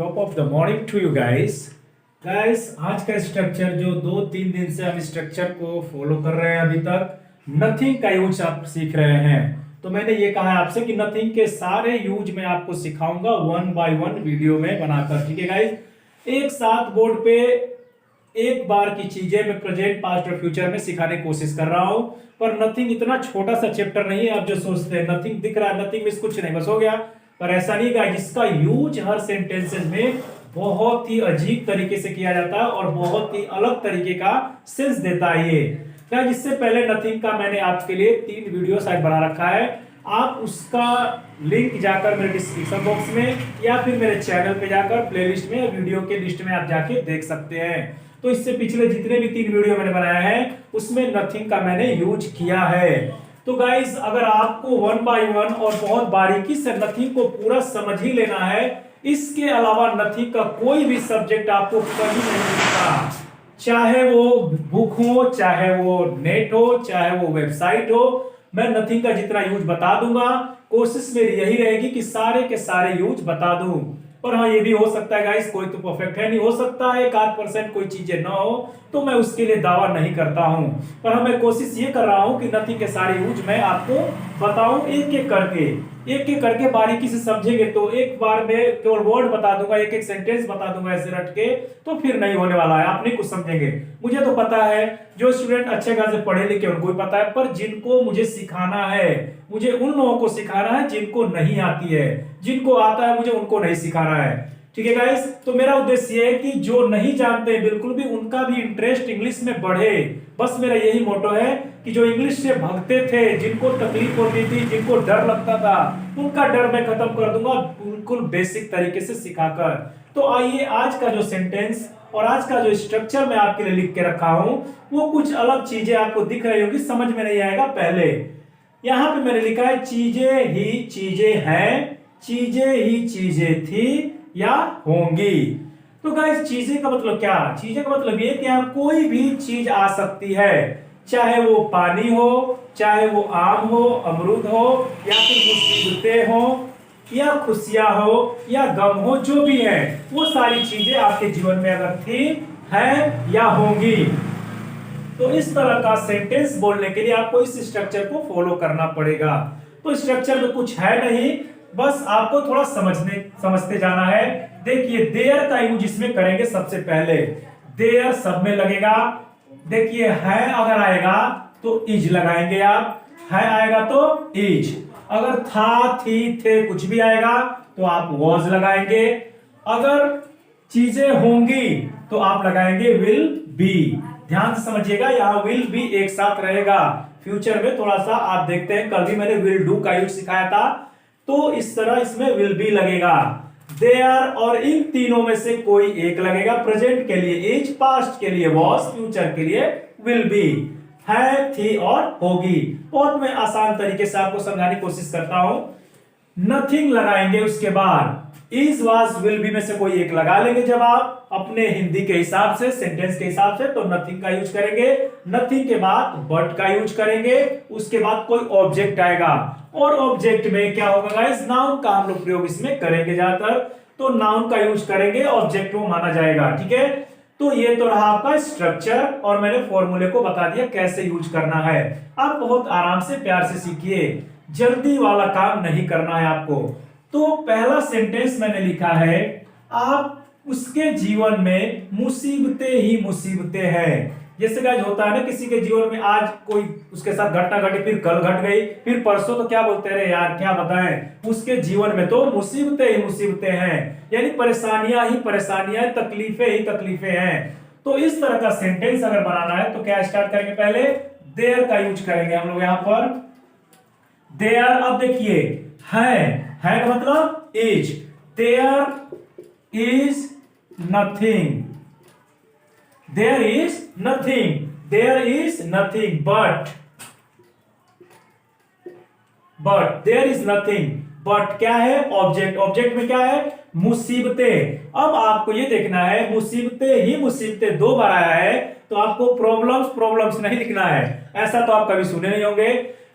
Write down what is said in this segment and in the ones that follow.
Top of the morning to you guys आज का structure जो 2-3 दिन से हम स्ट्रक्चर को फॉलो कर रहे हैं अभी तक नथिंग का यूज आप सीख रहे हैं। तो मैंने ये कहा है आपसे कि नथिंग के सारे यूज मैं आपको सिखाऊंगा 1 बाय 1 वीडियो में बनाकर। ठीक है गाइस, एक साथ बोर्ड पे एक बार की चीजें मैं प्रेजेंट पास्ट और फ्यूचर में सिखाने की कोशिश कर रहा हूं। पर नथिंग इतना छोटा सा चैप्टर नहीं है आप जो सोचते हैं नथिंग दिख रहा है, नथिंग में कुछ नहीं बस हो गया। पर ऐसा नहीं गाइस, जिसका यूज हर सेंटेंसेस में बहुत ही अजीब तरीके से किया जाता है और बहुत ही अलग तरीके का सेंस देता है ये गाइस। इससे पहले नथिंग का मैंने आपके लिए 3 वीडियो शायद बना रखा है, आप उसका लिंक जाकर मेरे डिस्क्रिप्शन बॉक्स में या फिर मेरे चैनल पे जाकर प्लेलिस्ट में वीडियो के लिस्ट में आप जाके देख सकते हैं। तो इससे पिछले जितने भी 3 वीडियो मैंने बनाया है उसमें नथिंग का मैंने यूज किया है। तो गाइस अगर आपको 1 बाय 1 और बहुत बारीकी से नथिंग को पूरा समझ ही लेना है, इसके अलावा नथिंग का कोई भी सब्जेक्ट आपको कहीं नहीं मिलता, चाहे वो बुक हो, चाहे वो नेट हो, चाहे वो वेबसाइट हो। मैं नथिंग का जितना यूज बता दूंगा, कोशिश मेरी यही रहेगी कि सारे के सारे यूज बता दूं। पर हाँ, ये भी हो सकता है गाइस, कोई तो परफेक्ट है नहीं, हो सकता है 1-8% कोई चीजें ना हो, तो मैं उसके लिए दावा नहीं करता हूं। पर हाँ, मैं कोशिश ये कर रहा हूं कि नथिंग के सारे यूज मैं आपको बताऊं एक एक करके बारीकी से समझेंगे तो एक बार में केवल वर्ड बता दूंगा, एक एक सेंटेंस बता दूंगा ऐसे रट के, तो फिर नहीं होने वाला है, आप नहीं कुछ समझेंगे। मुझे तो पता है जो स्टूडेंट अच्छे खासे पढ़े लिखे उनको भी पता है, पर जिनको मुझे सिखाना है, मुझे उन लोगों को सिखाना है जिनको नहीं आती है, जिनको आता है मुझे उनको नहीं सिखाना है। ठीक है गाइस, तो मेरा उद्देश्य ये है कि जो नहीं जानते बिल्कुल भी उनका भी इंटरेस्ट इंग्लिश में बढ़े। बस मेरा यही मोटो है कि जो इंग्लिश से भागते थे, जिनको तकलीफ होती थी, जिनको डर लगता था, उनका डर मैं खत्म कर दूंगा बिल्कुल बेसिक तरीके से सिखाकर। तो आइए आज का जो सेंटेंस और आज का जो स्ट्रक्चर मैं आपके लिए लिख के रखा हूं वो कुछ अलग चीजें आपको दिख रही होगी, समझ में नहीं आएगा। पहले यहां पे मैंने लिखा है चीजें ही चीजें हैं, चीजें ही चीजें थी या होंगी। तो गाइस चीजें का मतलब क्या? चीजें का मतलब ये कि यहाँ कोई भी चीज आ सकती है, चाहे वो पानी हो, चाहे वो आम हो, अमरूद हो, या फिर मुसीबतें हो, या खुशियां हो, या गम हो, जो भी है वो सारी चीजें आपके जीवन में अगर थी, है या होंगी। तो इस तरह का सेंटेंस बोलने के लिए आपको इस स्ट्रक्चर को फॉलो करना पड़ेगा। तो स्ट्रक्चर में कुछ है नहीं, बस आपको थोड़ा समझते जाना है। देखिए देयर का यूज इसमें करेंगे सबसे पहले, देयर सब में लगेगा। देखिए है अगर आएगा तो इज लगाएंगे आप, है आएगा तो इज। अगर था, थी, थे कुछ भी आएगा तो आप वॉज लगाएंगे। अगर चीजें होंगी तो आप लगाएंगे विल बी। ध्यान से समझिएगा, यहां विल बी एक साथ रहेगा। फ्यूचर में थोड़ा सा आप देखते हैं, कल भी मैंने विल डू का यूज सिखाया था, तो इस तरह इसमें विल बी लगेगा। देयर और इन तीनों में से कोई एक लगेगा। प्रेजेंट के लिए इज, पास्ट के लिए वॉज, फ्यूचर के लिए विल बी। है, थी और होगी। बहुत मैं आसान तरीके से आपको समझाने की कोशिश करता हूं। नथिंग लगाएंगे, उसके बाद इज, वाज, विल बी में से कोई एक लगा लेंगे। जब आप अपने हिंदी के हिसाब से, सेंटेंस के हिसाब से, तो नथिंग का यूज करेंगे। नथिंग के बाद बट का यूज करेंगे। उसके बाद कोई ऑब्जेक्ट आएगा, और ऑब्जेक्ट में क्या होगा गाइस, नाउन का हम लोग प्रयोग इसमें करेंगे ज्यादातर, तो नाउन का यूज करेंगे, ऑब्जेक्ट वो माना जाएगा। ठीक है, तो ये तो रहा आपका स्ट्रक्चर और मैंने फॉर्मूले को बता दिया कैसे यूज करना है। आप बहुत आराम से प्यार से सीखिए, जल्दी वाला काम नहीं करना है आपको। तो पहला सेंटेंस मैंने लिखा है, आप उसके जीवन में मुसीबतें ही मुसीबतें हैं। जैसे गाइस होता है ना, किसी के जीवन में आज कोई उसके साथ घटना घटी, फिर कल घट गई, फिर परसों, तो क्या बोलते रहे यार, क्या बताएं, उसके जीवन में तो मुसीबतें ही मुसीबतें हैं, यानी परेशानियां ही परेशानियां, तकलीफें ही तकलीफें हैं। तो इस तरह का सेंटेंस अगर बनाना है तो क्या स्टार्ट करेंगे, पहले देयर का यूज करेंगे हम लोग यहां पर। देयर, अब देखिए है का मतलब is, there is nothing, there is nothing, there is nothing, but there is nothing, but क्या है, ऑब्जेक्ट। ऑब्जेक्ट में क्या है, मुसीबतें। अब आपको ये देखना है, मुसीबतें ही मुसीबतें 2 बार आया है, तो आपको प्रॉब्लम्स नहीं लिखना है, ऐसा तो आप कभी सुने नहीं होंगे।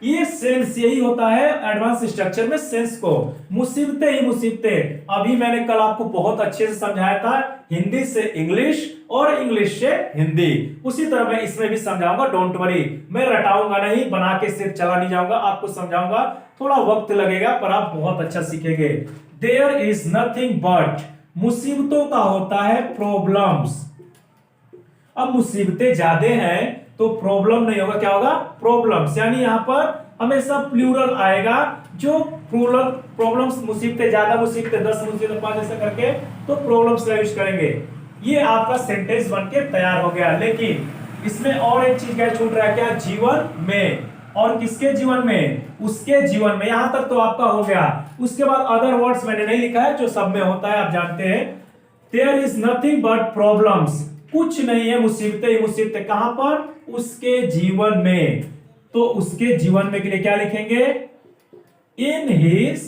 ये सेंस यही होता है एडवांस स्ट्रक्चर में सेंस को। मुसीबतें ही मुसीबतें, अभी मैंने कल आपको बहुत अच्छे से समझाया था, हिंदी से इंग्लिश और इंग्लिश से हिंदी, उसी तरह मैं इसमें भी समझाऊंगा। डोंट वरी, मैं रटाऊंगा नहीं, बना के सिर्फ चला नहीं जाऊंगा, आपको समझाऊंगा, थोड़ा वक्त लगेगा पर आप बहुत अच्छा सीखेंगे। देयर इज नथिंग बट, मुसीबतों का होता है प्रॉब्लम्स। अब मुसीबतें ज्यादा हैं तो प्रॉब्लम नहीं होगा, क्या होगा? प्रॉब्लम्स, यानी यहां पर हमेशा प्लूरल आएगा। जो प्लूरल प्रॉब्लम्स, मुसीबतें ज्यादा, मुसीबतें 10, मुसीबतें 5 ऐसा करके तो प्रॉब्लम्स का यूज करेंगे। ये आपका सेंटेंस बनके तैयार हो गया। लेकिन इसमें और एक चीज क्या छूट रहा है, क्या? जीवन में। और किसके जीवन में? उसके जीवन में। यहां तक तो आपका हो गया। उसके बाद अदर वर्ड्स मैंने नहीं लिखा है, जो सब में होता है आप जानते हैं। There is nothing but problems, कुछ नहीं है, मुसीबतें ही मुसीबतें। कहां पर? उसके जीवन में। तो उसके जीवन में के लिए क्या लिखेंगे? In his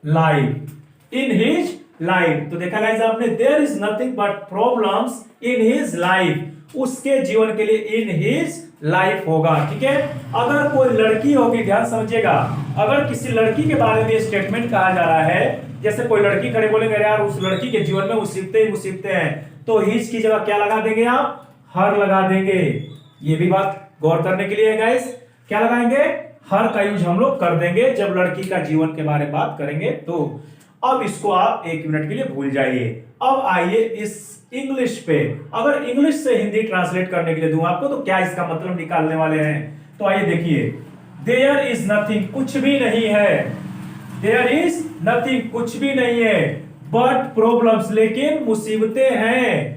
life, in his life. तो देखा गाइस आपने, there is nothing but problems in his life, उसके जीवन के लिए इन हिज लाइफ होगा। ठीक है, अगर कोई लड़की होगी, ध्यान समझिएगा, अगर किसी लड़की के बारे में स्टेटमेंट कहा जा रहा है, जैसे कोई लड़की खड़े बोलेंगे यार उस लड़की के जीवन में मुसीबतें ही मुसीबतें हैं, तो हिज की जगह क्या लगा देंगे आप? हर लगा देंगे। ये भी बात गौर करने के लिए है गाइस। क्या लगाएंगे? हर का यूज हम लोग कर देंगे जब लड़की का जीवन के बारे में बात करेंगे। तो अब इसको आप 1 मिनट के लिए भूल जाइए। अब आइए इस इंग्लिश पे। अगर इंग्लिश से हिंदी ट्रांसलेट करने के लिए दूं आपको तो क्या इसका मतलब निकालने वाले हैं? तो आइए देखिए, देयर इज नथिंग, कुछ भी नहीं है। देयर इज नथिंग, कुछ भी नहीं है, बट प्रॉब्लम्स, लेकिन मुसीबतें हैं।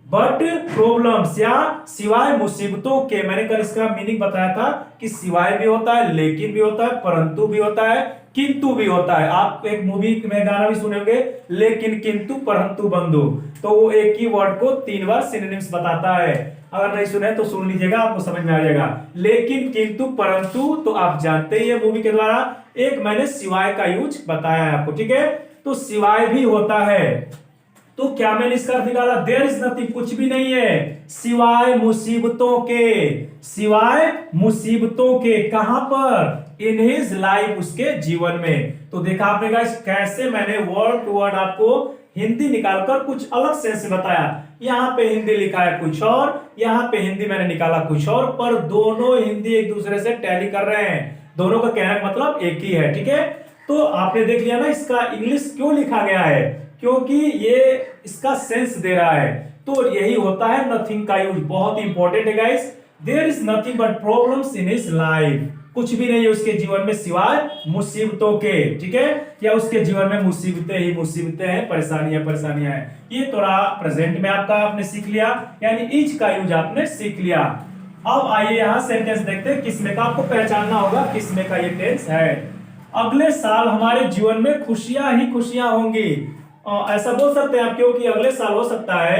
बट प्रॉब्लम्स, या सिवाय मुसीबतों के। मैंने कल इसका मीनिंग बताया था कि सिवाय भी होता है, लेकिन भी होता है, परंतु भी होता है, किंतु भी होता है। आप एक मूवी में गाना भी सुने होंगे, लेकिन किंतु परंतु बंधु, तो वो एक ही वर्ड को 3 बार सिनोनिम्स बताता है। अगर नहीं सुने तो सुन लीजिएगा, आपको समझ में आ जाएगा। लेकिन, किंतु, परंतु तो आप जानते ही है मूवी के द्वारा। एक मैंने सिवाय का यूज बताया है आपको, ठीक है? तो सिवाय भी होता है। तो क्या मैंने इसका अर्थ निकाला? देयर इज नथिंग, कुछ भी नहीं है, सिवाय मुसीबतों के। सिवाय मुसीबतों के, कहां पर? इन हिज लाइफ, उसके जीवन में। तो देखा आपने गाइस कैसे मैंने वर्ड टू वर्ड आपको हिंदी निकालकर कुछ अलग सेंस में बताया। यहां पे हिंदी लिखा है कुछ और, यहां पे हिंदी मैंने निकाला कुछ और, पर दोनों हिंदी एक दूसरे से टैली कर रहे हैं। दोनों का कहने का मतलब एक ही है। ठीक है, तो आपने देख लिया ना इसका इंग्लिश क्यों लिखा गया है, क्योंकि ये इसका सेंस दे रहा है। तो यही होता है नथिंग का यूज, बहुत इंपॉर्टेंट है guys. There is nothing but problems in his life, कुछ भी नहीं है उसके जीवन में सिवाय मुसीबतों के। ठीक है, या उसके जीवन में मुसीबतें ही मुसीबतें हैं, परेशानियां परेशानियां हैं। ये थोड़ा प्रेजेंट में आपका आपने सीख लिया, यानी इज का यूज आपने सीख लिया। अब आइए यहां सेंटेंस देखते हैं किसमें का, आपको पहचानना होगा किसमें का ये टेंस है। अगले साल हमारे जीवन में खुशियां ही खुशियां होंगी। ऐसा बोल सकते हैं आप, क्योंकि अगले साल हो सकता है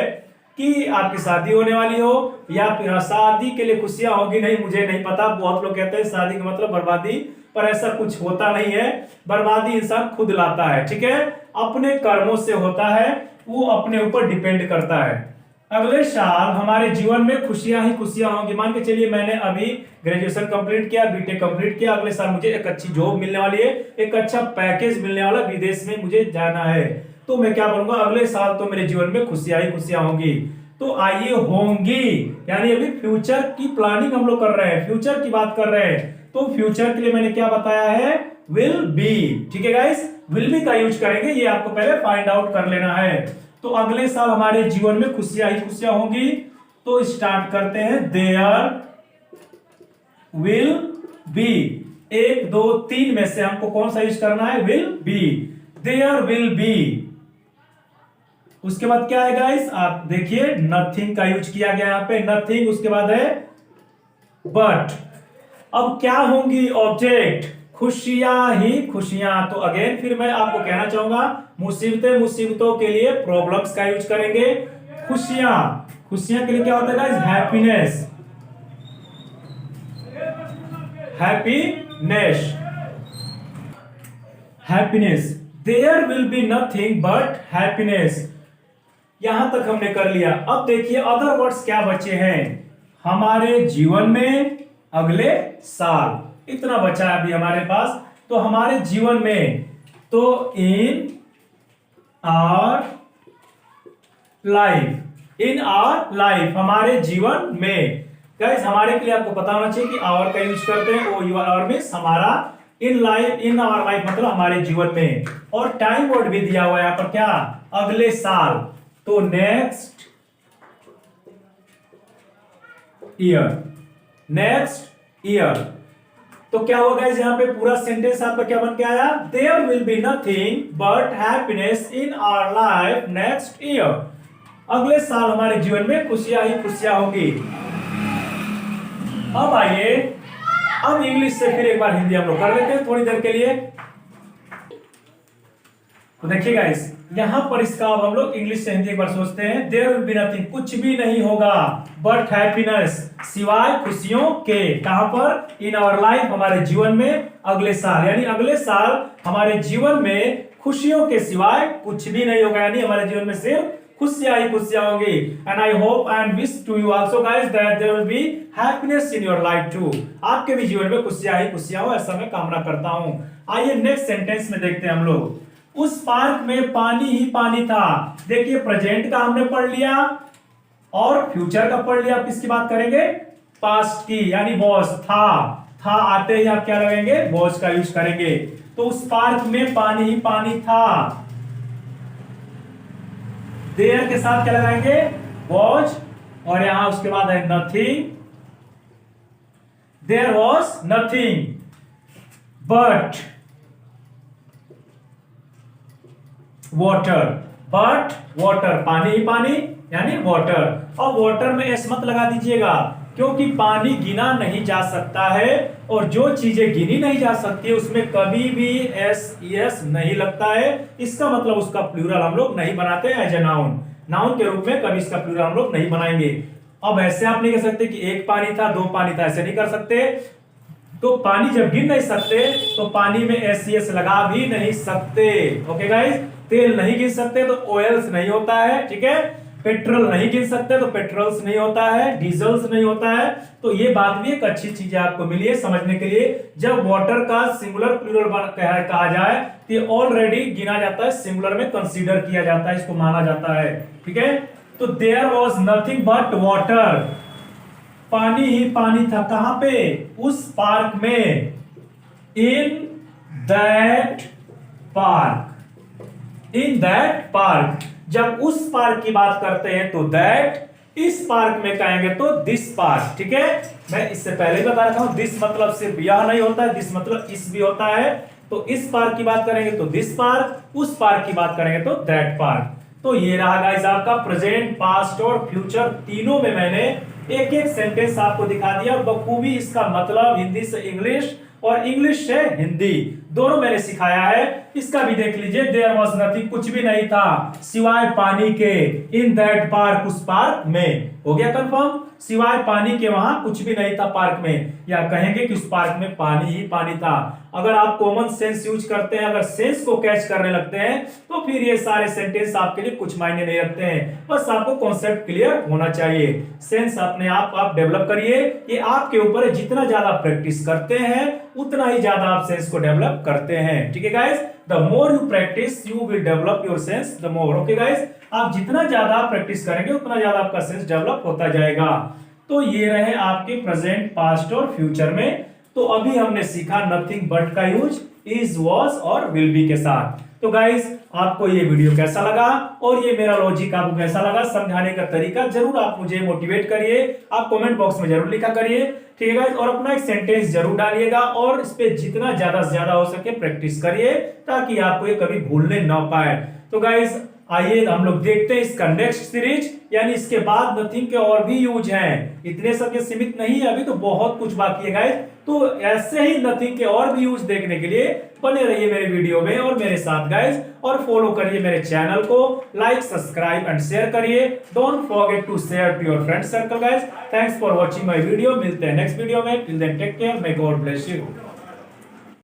कि आपकी शादी होने वाली हो, या फिर शादी के लिए खुशियां होगी, नहीं मुझे नहीं पता। बहुत लोग कहते हैं शादी का मतलब बर्बादी, पर ऐसा कुछ होता नहीं है। बर्बादी इंसान खुद लाता है। ठीक है, अपने कर्मों से होता है, वो अपने ऊपर डिपेंड करता है। अगले साल हमारे जीवन में खुशियां ही खुशियां होंगी। मान के चलिए मैंने अभी ग्रेजुएशन कंप्लीट किया, बीटेक कंप्लीट किया, अगले साल मुझे एक अच्छी जॉब मिलने वाली है, एक अच्छा पैकेज मिलने वाला, विदेश में मुझे जाना है, तो मैं क्या बोलूंगा? अगले साल तो मेरे जीवन में खुशियां ही खुशियां होंगी। तो आइए होंगी, यानी अभी फ्यूचर की प्लानिंग हम लोग कर रहे हैं, फ्यूचर की बात कर रहे हैं। तो फ्यूचर के लिए मैंने क्या बताया है? Will B. ठीक है गाइस, विल बी का यूज करेंगे, ये आपको पहले फाइंड आउट कर लेना है। तो अगले साल हमारे जीवन में खुशियां ही खुशियां होंगी। तो स्टार्ट करते हैं, देयर विल बी। 1 2 3 में से हमको कौन सा यूज करना है? Will be. There will be. उसके बाद क्या है गाइस, आप देखिए नथिंग का यूज किया गया यहां पे, नथिंग। उसके बाद है बट। अब क्या होंगी? ऑब्जेक्ट, खुशियां ही खुशियां। तो अगेन फिर मैं आपको कहना चाहूंगा, मुसीबतें मुसीबतों के लिए प्रॉब्लम्स का यूज करेंगे, खुशियां खुशियां के लिए क्या होता है guys? Happiness, happiness, happiness. There will be nothing but happiness. यहां तक हमने कर लिया। अब देखिए अदर वर्ड्स क्या बचे हैं हमारे जीवन में, अगले साल। इतना बचा है अभी हमारे पास। तो हमारे जीवन में, तो in our life, in our life, हमारे जीवन में। गाइस हमारे के लिए आपको पता होना चाहिए कि आवर का यूज करते हैं, ओ यू आवर मींस हमारा, in life, in our life मतलब हमारे जीवन में। और टाइम वर्ड भी दिया हुआ है यहाँ पर, क्या, अगले साल, तो नेक्स्ट ईयर, नेक्स्ट ईयर। तो क्या होगा गाइस, यहाँ पे पूरा सेंटेंस आपका क्या बन के आया, there will be nothing but happiness in our life next year. अगले साल हमारे जीवन में खुशियां ही खुशियां होंगी। अब आइए, अब इंग्लिश से फिर एक बार हिंदी हम लोग कर लेते हैं थोड़ी देर के लिए। तो देखिए गाइस, यहां पर इसका अब हम लोग इंग्लिश से हिंदी एक बार सोचते हैं। देयर विल बी नथिंग, कुछ भी नहीं होगा, बट हैप्पीनेस, सिवाय खुशियों के। कहां पर, इन आवर लाइफ, हमारे जीवन में, अगले साल, यानी अगले साल हमारे जीवन में खुशियों के सिवाय कुछ भी नहीं होगा, यानी हमारे जीवन में सिर्फ खुशियां ही खुशियां होंगी। And I hope and wish to you also guys that there will be happiness in your life too. आपके भी जीवन में खुशियां ही खुशियां हो, ऐसा मैं कामना करता हूं। आइए नेक्स्ट सेंटेंस में देखते हैं हम लोग। उस पार्क में पानी ही पानी था। देखिए प्रेजेंट का हमने पढ़ लिया और फ्यूचर का पढ़ लिया। अब किसकी बात करेंगे, पास्ट की, यानी वॉज, था आते ही आप क्या लगाएंगे, वॉज का यूज करेंगे। तो उस पार्क में पानी ही पानी था, देयर के साथ क्या लगाएंगे, वॉज, और यहां उसके बाद है nothing, there was nothing but water, but water, पानी ही पानी यानी वाटर। और वाटर में एस मत लगा दीजिएगा, क्योंकि पानी गिना नहीं जा सकता है, और जो चीजें गिनी नहीं जा सकती उसमें कभी भी एस नहीं लगता है। इसका मतलब उसका प्लूरल हम लोग नहीं बनाते एज ए नाउन, नाउन के रूप में कभी इसका प्लूरल हम लोग नहीं बनाएंगे। अब ऐसे आप नहीं कह सकते कि एक पानी था, दो पानी था, ऐसे नहीं कर सकते। तो पानी जब गिन नहीं सकते तो पानी में एस लगा भी नहीं सकते। ओके गाइस, तेल नहीं गिन सकते तो ऑयल्स नहीं होता है, ठीक है। पेट्रोल नहीं गिन सकते तो पेट्रोल्स नहीं होता है, डीजल्स नहीं होता है। तो ये बात भी एक अच्छी चीज है आपको मिली है समझने के लिए। जब वाटर का सिंगुलर प्लूरल कहा जाए तो ये ऑलरेडी गिना जाता है, सिंगुलर में कंसीडर किया जाता है, इसको माना जाता है, ठीक है। तो there was nothing but water, पानी ही पानी था। कहां पे, उस पार्क में, in that park, in that park. जब उस पार्क की बात करते हैं तो दैट, इस पार्क में कहेंगे तो दिस पार्क, ठीक है। मैं इससे पहले बता रहा हूं, दिस मतलब सिर्फ यह नहीं होता है, दिस मतलब इस भी होता है। तो इस पार्क की बात करेंगे तो दिस पार्क, उस पार्क की बात करेंगे तो दैट पार्क। तो ये रहा गाइस आपका प्रेजेंट, पास्ट और फ्यूचर, तीनों में मैंने एक एक सेंटेंस आपको दिखा दिया बखूबी। इसका मतलब हिंदी से इंग्लिश और इंग्लिश से हिंदी दोनों मैंने सिखाया है। इसका भी देख लीजिए, देयर वाज नथिंग, कुछ भी नहीं था सिवाय पानी के, इन दैट पार्क, उस पार्क में। हो गया कंफर्म, सिवाय पानी के वहां कुछ भी नहीं था पार्क में, या कहेंगे कि उस पार्क में पानी ही पानी था। अगर आप कॉमन सेंस यूज करते हैं, अगर सेंस को कैच करने लगते हैं तो फिर ये सारे सेंटेंस आपके लिए कुछ मायने नहीं रखते हैं। बस आपको कॉन्सेप्ट क्लियर होना चाहिए। सेंस अपने आप डेवलप करिए, ये आपके ऊपर है। जितना ज्यादा प्रैक्टिस करते हैं उतना ही ज्यादा आप सेंस को डेवलप करते हैं, ठीक है guys. The more you practice you will develop your sense the more. Okay guys, आप जितना ज्यादा प्रैक्टिस करेंगे उतना ज्यादा आपका सेंस डेवलप होता जाएगा। तो ये रहे आपके प्रेजेंट, पास्ट और फ्यूचर में। तो अभी हमने सीखा नथिंग बट का यूज इज, वॉज और विल बी के साथ। तो गाइस आपको ये वीडियो कैसा लगा और ये मेरा लॉजिक आपको कैसा लगा, समझाने का तरीका, जरूर आप मुझे मोटिवेट करिए। आप कमेंट बॉक्स में जरूर लिखा करिए, ठीक है गाइस। और अपना एक सेंटेंस जरूर डालिएगा और इस पे जितना ज्यादा से ज्यादा हो सके प्रैक्टिस करिए, ताकि आपको ये कभी भूलने ना पाए। तो गाइस आइए हम लोग देखते हैं इसका नेक्स्ट सीरीज, यानी इसके बाद नथिंग के और भी यूज हैं। इतने सबके सीमित नहीं है, अभी तो बहुत कुछ बाकी है गाइस। तो ऐसे ही नथिंग के और भी यूज देखने के लिए बने रहिए मेरे वीडियो में और मेरे साथ गाइस, और फॉलो करिए मेरे चैनल को, लाइक, सब्सक्राइब एंड शेयर करिए। Don't forget to share to your friend circle guys. Thanks for watching my video. मिलते हैं नेक्स्ट वीडियो में। Till then take care, may God bless you.